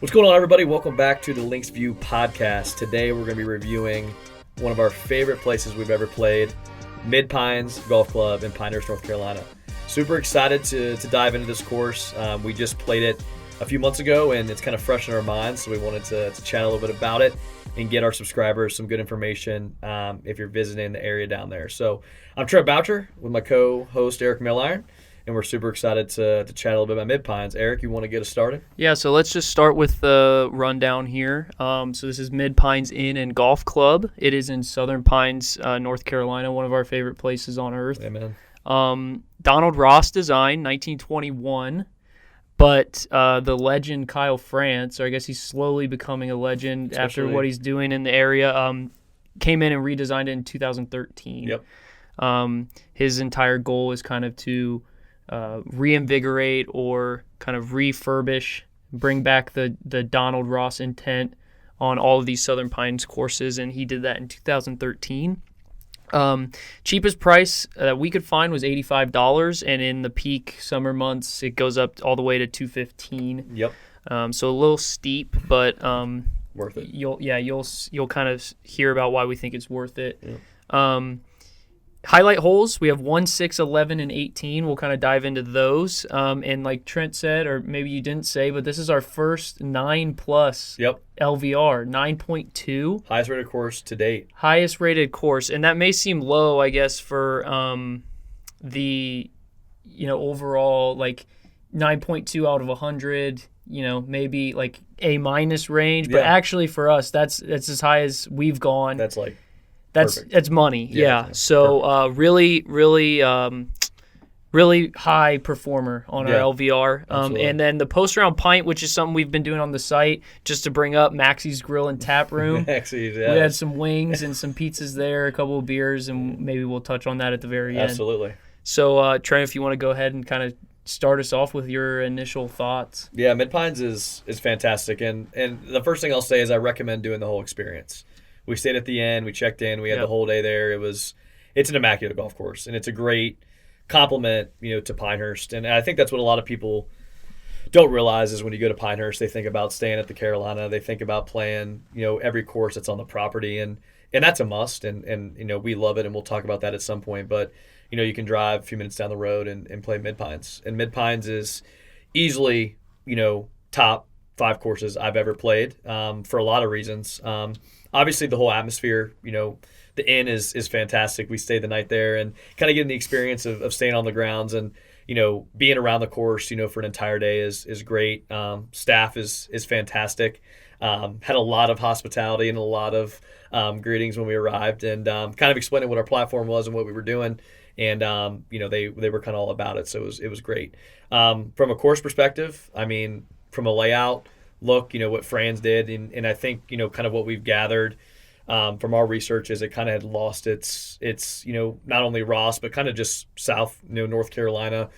What's going on, everybody? Welcome back to the LinksVue podcast. Today we're going to be reviewing one of our favorite places we've ever played, Mid Pines Golf Club in Pinehurst, North Carolina. Super excited to dive into this course. We just played it a few months ago, and it's kind of fresh in our minds, so we wanted to chat a little bit about it and get our subscribers some good information if you're visiting the area down there. So I'm Trent Boucher with my co-host Eric Milliron, and we're super excited to chat a little bit about Mid Pines. Eric, you want to get us started? Yeah, so let's just start with the rundown here. So this is Mid Pines Inn and Golf Club. It is in Southern Pines, North Carolina, one of our favorite places on earth. Amen. Donald Ross design, 1921. But the legend Kyle France, or I guess he's slowly becoming a legend after what he's doing in the area, came in and redesigned it in 2013. Yep. His entire goal is kind of to reinvigorate or kind of refurbish, bring back the Donald Ross intent on all of these Southern Pines courses, and he did that in 2013. Cheapest price that we could find was $85, and in the peak summer months, it goes up all the way to $215. Yep. So a little steep, but Worth it. You'll kind of hear about why we think it's worth it. Yeah. Highlight holes, we have 1, 6, 11, and 18. We'll kind of dive into those. And like Trent said, or maybe you didn't say, but this is our first 9+ Yep. LVR, 9.2. Highest rated course to date. Highest rated course. And that may seem low, I guess, for the, overall, like 9.2 out of 100, maybe like A- range. But actually for us, that's as high as we've gone. That's like That's money, yeah. So really high performer on our LVR. And then the post-round pint, which is something we've been doing on the site, just to bring up Maxie's Grill and Tap Room. Maxie's, yeah. We had some wings and some pizzas there, a couple of beers, and maybe we'll touch on that at the very end. Absolutely. So, Trent, if you want to go ahead and kind of start us off with your initial thoughts. Yeah, Mid Pines is fantastic. And the first thing I'll say is I recommend doing the whole experience. We stayed at the end. We checked in. We had the whole day there. It's an immaculate golf course, and it's a great compliment, to Pinehurst. And I think that's what a lot of people don't realize is when you go to Pinehurst, they think about staying at the Carolina. They think about playing, every course that's on the property, and that's a must. And we love it, and we'll talk about that at some point. But you can drive a few minutes down the road and play Mid Pines. And Mid Pines is easily, top 5 courses I've ever played for a lot of reasons. Obviously, the whole atmosphere, the inn is fantastic. We stayed the night there and kind of getting the experience of staying on the grounds and, being around the course, for an entire day is great. Staff is fantastic. Had a lot of hospitality and a lot of greetings when we arrived and kind of explaining what our platform was and what we were doing. And, they were kind of all about it. So it was great. From a course perspective, from a layout, look, what Franz did, and I think, kind of what we've gathered from our research is it kind of had lost its not only Ross, but kind of just South, North Carolina,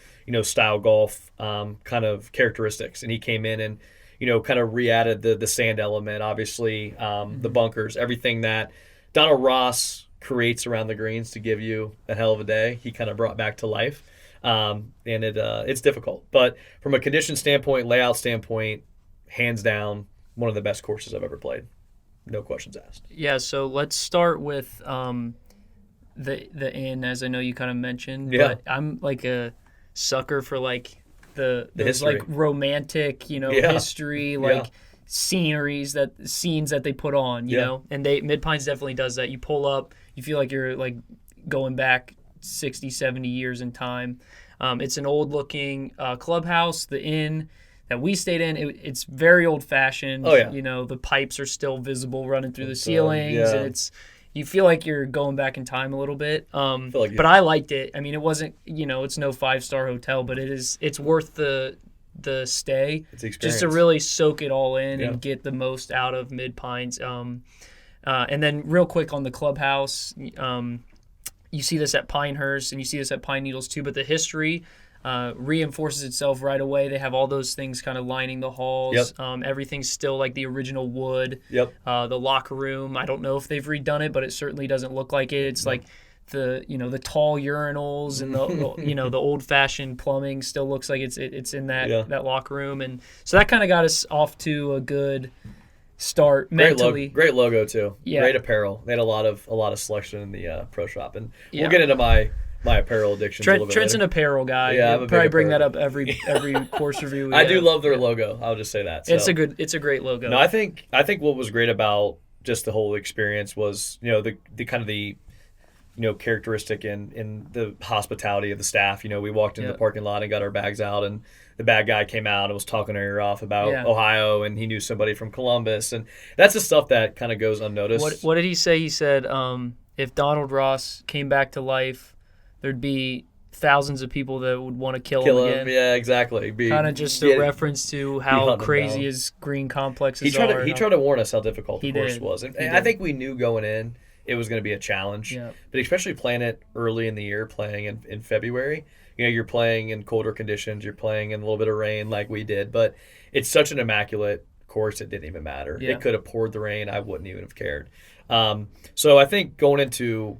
style golf kind of characteristics. And he came in and, kind of re-added the sand element, obviously, the bunkers, everything that Donald Ross creates around the greens to give you a hell of a day. He kind of brought back to life. And it's difficult. But from a condition standpoint, layout standpoint, hands down, one of the best courses I've ever played. No questions asked. Yeah, so let's start with the inn, as I know you kind of mentioned. Yeah. But I'm like a sucker for like the history. Like romantic, history, like scenes that they put on, you know. And Mid Pines definitely does that. You pull up, you feel like you're like going back 60, 70 years in time. It's an old-looking clubhouse. The inn that we stayed in, it's very old-fashioned. Oh, yeah. The pipes are still visible running through the ceilings. And you feel like you're going back in time a little bit. But I liked it. It wasn't, it's no 5-star hotel, but it's worth the stay. It's the experience. Just to really soak it all in and get the most out of Mid Pines. And then real quick on the clubhouse, you see this at Pinehurst and you see this at Pine Needles too, but the history reinforces itself right away. They have all those things kind of lining the halls. Yep. Everything's still like the original wood. Yep. The locker room, I don't know if they've redone it, but it certainly doesn't look like it. It's like the tall urinals and the old fashioned plumbing still looks like it's in that locker room, and so that kind of got us off to a good start mentally. Great logo too. Yeah. Great apparel. They had a lot of selection in the pro shop, and we'll get into my apparel addictions a little bit Trent's later. an apparel guy. Yeah, I'll probably bring that up every course review. I do love their logo. I'll just say that. So. It's a great logo. No, I think what was great about just the whole experience was the kind of the characteristic in the hospitality of the staff. We walked into the parking lot and got our bags out, and the bad guy came out and was talking our ear off about Ohio, and he knew somebody from Columbus, and that's the stuff that kind of goes unnoticed. What did he say? He said, if Donald Ross came back to life, there'd be thousands of people that would want to kill him again. Yeah, exactly. Kind of just a reference to how crazy his green complexes are. He tried to warn us how difficult the course was. And I think we knew going in it was going to be a challenge. Yeah. But especially playing it early in the year, playing in February, you're playing in colder conditions, you're playing in a little bit of rain like we did. But it's such an immaculate course, it didn't even matter. Yeah. It could have poured the rain. I wouldn't even have cared. So I think going into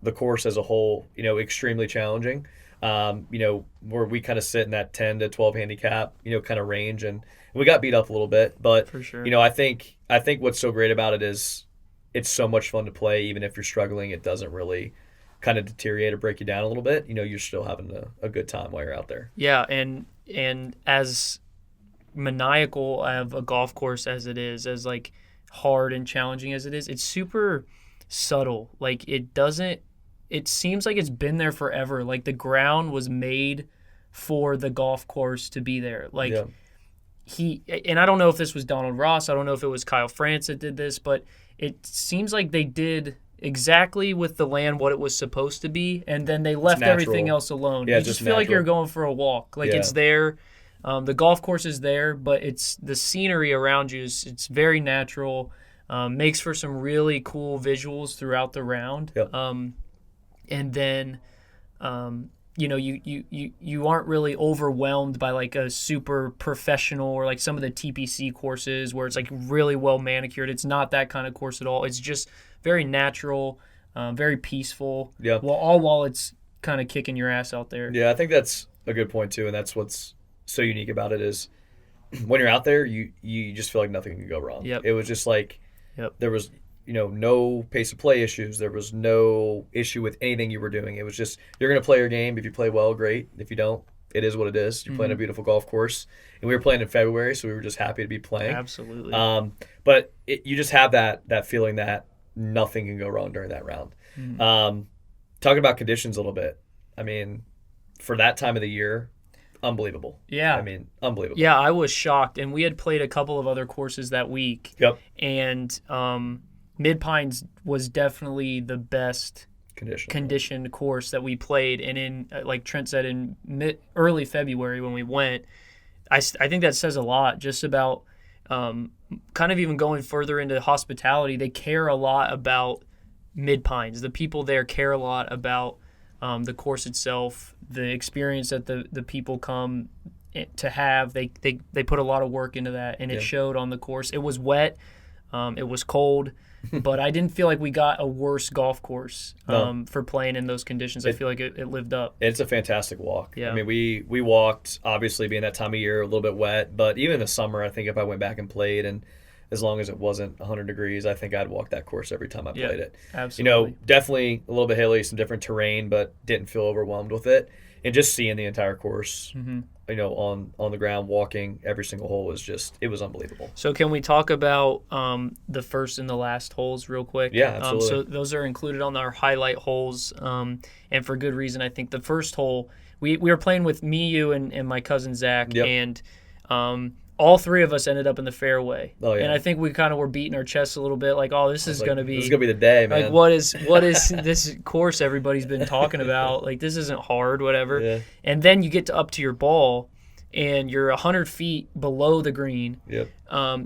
the course as a whole, extremely challenging. Where we kind of sit in that 10 to 12 handicap, kind of range, and we got beat up a little bit. But for sure. I think what's so great about it is it's so much fun to play. Even if you're struggling, it doesn't really kind of deteriorate or break you down a little bit. You're still having a good time while you're out there. Yeah, and as maniacal of a golf course as it is, as like hard and challenging as it is, it's super subtle. Like it seems like it's been there forever. Like the ground was made for the golf course to be there. Like and I don't know if this was Donald Ross, I don't know if it was Kyle France that did this, but it seems like they did exactly with the land what it was supposed to be, and then they left everything else alone. Yeah, you just feel like you're going for a walk. Like it's there. The golf course is there, but it's the scenery around you. It's very natural. Makes for some really cool visuals throughout the round. Yep. And then, you aren't really overwhelmed by like a super professional or like some of the TPC courses where it's like really well manicured. It's not that kind of course at all. It's just very natural, very peaceful. Yeah. While it's kind of kicking your ass out there. Yeah, I think that's a good point too, and that's what's so unique about it is when you're out there, you just feel like nothing can go wrong. Yep. It was just like there was no pace of play issues. There was no issue with anything you were doing. It was just you're going to play your game. If you play well, great. If you don't, it is what it is. You're playing a beautiful golf course, and we were playing in February, so we were just happy to be playing. Absolutely. But you just have that feeling that nothing can go wrong during that round. Talking about conditions a little bit. I mean, for that time of the year, unbelievable. Yeah. I mean, unbelievable. Yeah, I was shocked, and we had played a couple of other courses that week. Yep. And Mid Pines was definitely the best conditioned course that we played. And in, like Trent said, in early February when we went, I think that says a lot just about kind of even going further into hospitality. They care a lot about Mid Pines. The people there care a lot about the course itself, the experience that the people come to have. They put a lot of work into that, and it showed on the course. It was wet. It was cold. But I didn't feel like we got a worse golf course for playing in those conditions. I feel like it lived up. It's a fantastic walk. Yeah. I mean, we walked, obviously being that time of year, a little bit wet. But even in the summer, I think if I went back and played, and as long as it wasn't 100 degrees, I think I'd walk that course every time I played it. Absolutely. Definitely a little bit hilly, some different terrain, but didn't feel overwhelmed with it. And just seeing the entire course, on the ground, walking every single hole it was unbelievable. So can we talk about the first and the last holes real quick? Yeah, absolutely. So those are included on our highlight holes, and for good reason. I think the first hole, we were playing with me, you, and my cousin Zach, and all three of us ended up in the fairway. Oh, yeah. And I think we kind of were beating our chests a little bit, like, oh, this is going to be the day, man. Like, what is this course everybody's been talking about? Like, this isn't hard, whatever. Yeah. And then you get up to your ball, and you're 100 feet below the green. Yep.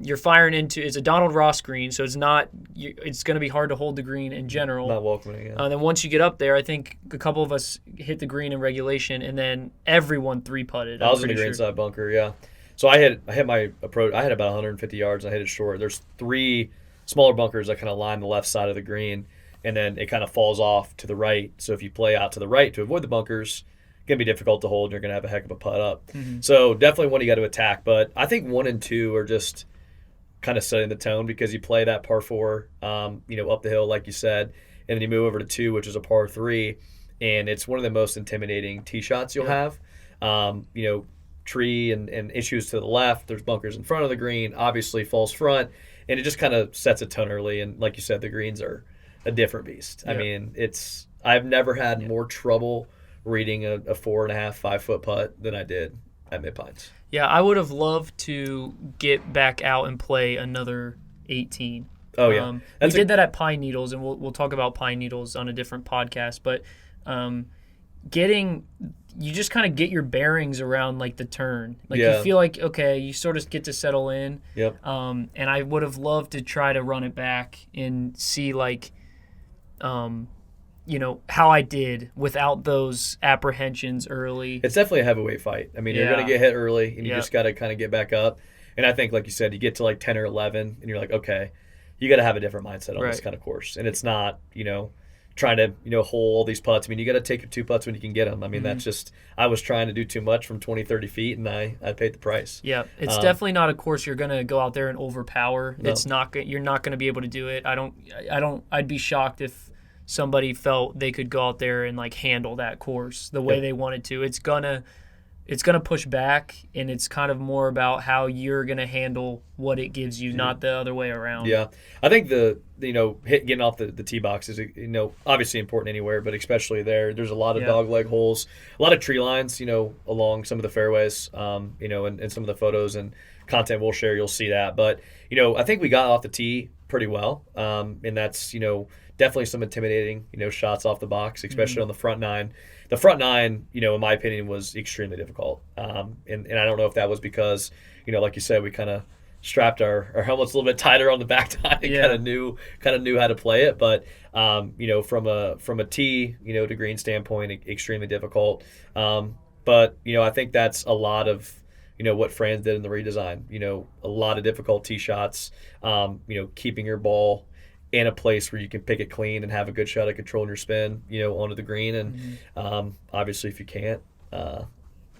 You're firing into, it's a Donald Ross green, so it's going to be hard to hold the green in general. Not welcoming, yeah. Then once you get up there, I think a couple of us hit the green in regulation, and then everyone three-putted. I was in the green side bunker, yeah. So I hit my approach. I had about 150 yards, and I hit it short. There's three smaller bunkers that kind of line the left side of the green, and then it kind of falls off to the right. So if you play out to the right to avoid the bunkers, it's going to be difficult to hold. You're going to have a heck of a putt up. Mm-hmm. So definitely one you got to attack. But I think 1 and 2 are just kind of setting the tone because you play that par 4, up the hill, like you said, and then you move over to 2, which is a par 3, and it's one of the most intimidating tee shots you'll have. Tree and issues to the left. There's bunkers in front of the green, obviously false front, and it just kind of sets a tone early. And like you said, the greens are a different beast. Yeah. I mean, I've never had more trouble reading a 4.5, 5 foot putt than I did at Mid Pines. Yeah, I would have loved to get back out and play another 18. Oh yeah, we did that at Pine Needles, and we'll talk about Pine Needles on a different podcast. But you just kind of get your bearings around like the turn. Like you feel like, okay, you sort of get to settle in. Yep. And I would have loved to try to run it back and see like, how I did without those apprehensions early. It's definitely a heavyweight fight. I mean, you're going to get hit early, and you just got to kind of get back up. And I think, like you said, you get to like 10 or 11, and you're like, okay, you got to have a different mindset on this kind of course. And it's not, trying to, hole all these putts. I mean, you got to take your 2 putts when you can get them. I mean, that's just – I was trying to do too much from 20, 30 feet, and I paid the price. Yeah, it's definitely not a course you're going to go out there and overpower. No. It's not – you're not going to be able to do it. I'd be shocked if somebody felt they could go out there and, like, handle that course the way they wanted to. It's gonna push back, and it's kind of more about how you're going to handle what it gives you, not the other way around. Yeah. I think getting off the tee box is, obviously important anywhere, but especially there. There's a lot of dog leg holes, a lot of tree lines, along some of the fairways, and some of the photos and content we'll share, you'll see that. But, I think we got off the tee pretty well, and that's, definitely some intimidating, shots off the box, especially on the front 9. The front 9, in my opinion, was extremely difficult. And I don't know if that was because, like you said, we kind of strapped our helmets a little bit tighter on the back tine and kind of knew how to play it. But, from a tee, to green standpoint, extremely difficult. But, I think that's a lot of, what Franz did in the redesign. A lot of difficult tee shots, keeping your ball in a place where you can pick it clean and have a good shot at controlling your spin, onto the green. And obviously, if you can't,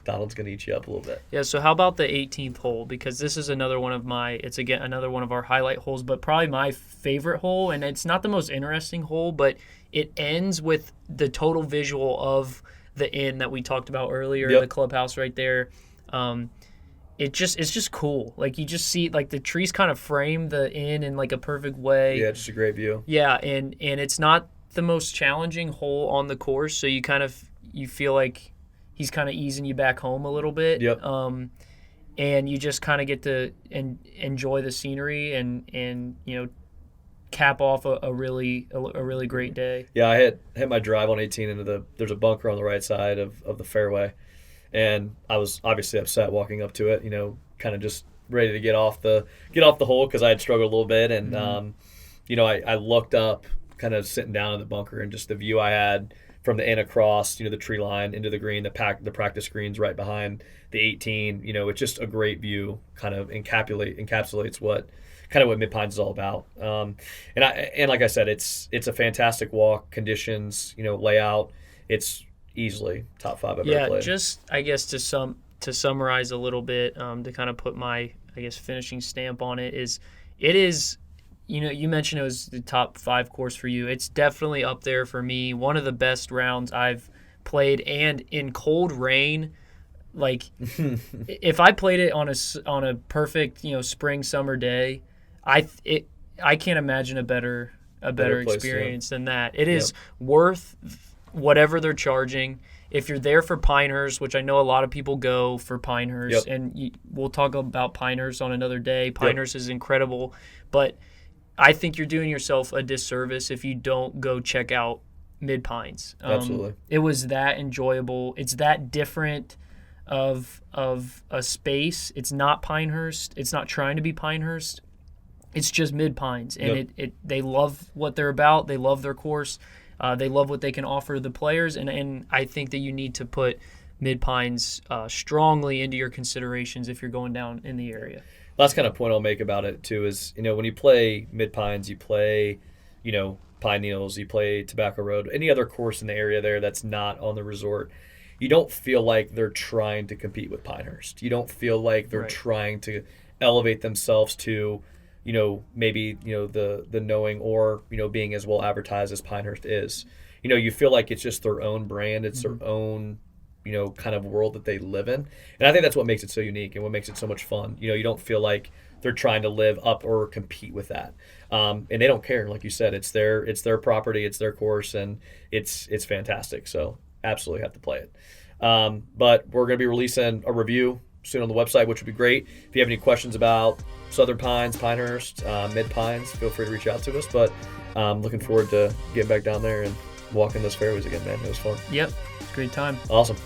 Donald's going to eat you up a little bit. Yeah, so how about the 18th hole? Because this is another one of another one of our highlight holes, but probably my favorite hole. And it's not the most interesting hole, but it ends with the total visual of the inn that we talked about earlier, the clubhouse right there. It's just cool. Like you just see like the trees kind of frame the inn in like a perfect way. Yeah, just a great view. Yeah, and it's not the most challenging hole on the course, so you feel like he's kind of easing you back home a little bit. Yep. And you just kind of get to enjoy the scenery and cap off a really great day. Yeah, I hit my drive on 18 into there's a bunker on the right side of the fairway. And I was obviously upset walking up to it, kind of just ready to get off the hole because I had struggled a little bit. And, I looked up kind of sitting down in the bunker and just the view I had from the inn across, the tree line into the green, the practice greens right behind the 18. It's just a great view, kind of encapsulates what Mid Pines is all about. And like I said, it's a fantastic walk, conditions, layout. It's easily top 5 I've ever played. Just I guess to summarize a little bit, to kind of put my finishing stamp on it is you mentioned it was the top 5 course for you. It's definitely up there for me. One of the best rounds I've played, and in cold rain, like if I played it on a perfect spring summer day, I can't imagine a better experience than that. It is worth whatever they're charging. If you're there for Pinehurst, which I know a lot of people go for Pinehurst, and we'll talk about Pinehurst on another day. Pinehurst is incredible, but I think you're doing yourself a disservice if you don't go check out Mid Pines. Absolutely. It was that enjoyable. It's that different of a space. It's not Pinehurst. It's not trying to be Pinehurst. It's just Mid Pines, and they love what they're about. They love their course. They love what they can offer the players, and I think that you need to put Mid Pines strongly into your considerations if you're going down in the area. Last kind of point I'll make about it too is, when you play Mid Pines, you play, Pine Needles, you play Tobacco Road, any other course in the area there that's not on the resort, you don't feel like they're trying to compete with Pinehurst. You don't feel like they're trying to elevate themselves to, maybe, the knowing or, being as well advertised as Pinehurst is. You feel like it's just their own brand. It's their own, kind of world that they live in. And I think that's what makes it so unique and what makes it so much fun. You don't feel like they're trying to live up or compete with that. And they don't care. Like you said, it's their property, it's their course, and it's fantastic. So absolutely have to play it. But we're going to be releasing a review soon on the website, which would be great. If you have any questions about Southern Pines, Pinehurst, Mid Pines, feel free to reach out to us. But looking forward to getting back down there and walking those fairways again, man. It was fun. Yep. Great time. Awesome.